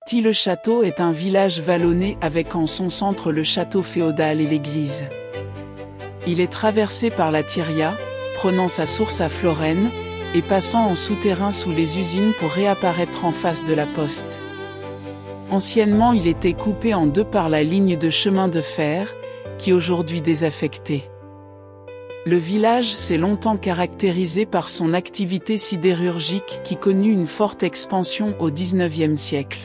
Tille-le-Château est un village vallonné avec en son centre le château féodal et l'église. Il est traversé par la Thyrya, prenant sa source à Florène, et passant en souterrain sous les usines pour réapparaître en face de la poste. Anciennement il était coupé en deux par la ligne de chemin de fer, qui aujourd'hui désaffectée. Le village s'est longtemps caractérisé par son activité sidérurgique qui connut une forte expansion au XIXe siècle.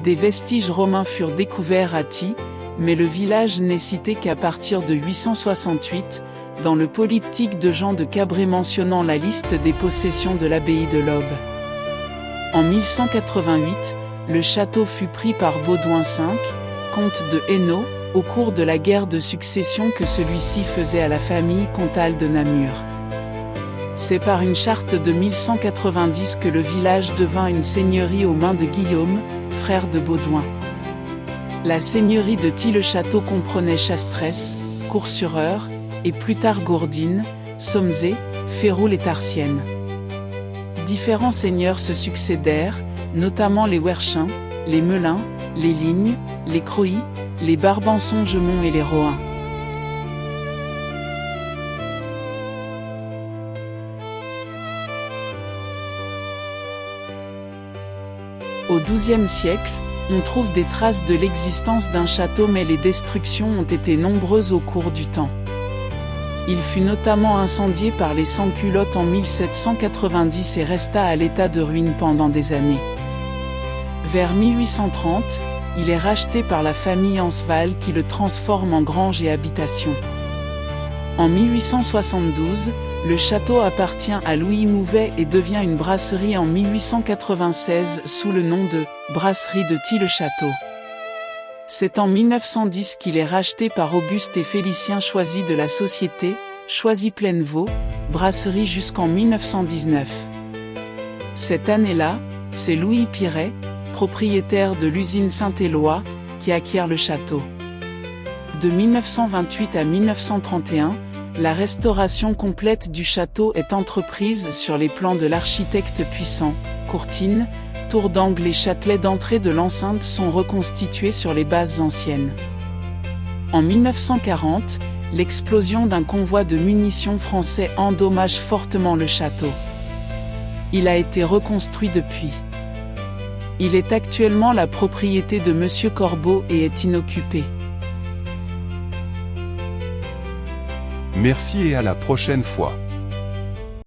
Des vestiges romains furent découverts à Tille, mais le village n'est cité qu'à partir de 868, dans le polyptyque de Jean de Cabré mentionnant la liste des possessions de l'abbaye de l'Aube. En 1188, le château fut pris par Baudouin V, comte de Hainaut, au cours de la guerre de succession que celui-ci faisait à la famille comtale de Namur. C'est par une charte de 1190 que le village devint une seigneurie aux mains de Guillaume, frère de Baudouin. La seigneurie de Tille-le-Château comprenait Chastresse, Cours-sur-Eure, et plus tard Gourdines, Sommezé, Féroul et Tarsienne. Différents seigneurs se succédèrent, notamment les Werchins, les Melins, les Lignes, les Croÿ, les Barbançon-Gemont et les Rohain. Au XIIe siècle, on trouve des traces de l'existence d'un château mais les destructions ont été nombreuses au cours du temps. Il fut notamment incendié par les sans-culottes en 1790 et resta à l'état de ruine pendant des années. Vers 1830, il est racheté par la famille Anceval qui le transforme en grange et habitation. En 1872, le château appartient à Louis Mouvet et devient une brasserie en 1896 sous le nom de « Brasserie de Tille-le-Château ». C'est en 1910 qu'il est racheté par Auguste et Félicien Choisy de la société « Choisy Plainevaux », brasserie jusqu'en 1919. Cette année-là, c'est Louis Piret, propriétaire de l'usine Saint-Éloi, qui acquiert le château. De 1928 à 1931, la restauration complète du château est entreprise sur les plans de l'architecte Puissant. Courtine, tour d'angle et châtelet d'entrée de l'enceinte sont reconstitués sur les bases anciennes. En 1940, l'explosion d'un convoi de munitions français endommage fortement le château. Il a été reconstruit depuis. Il est actuellement la propriété de Monsieur Corbeau et est inoccupé. Merci et à la prochaine fois.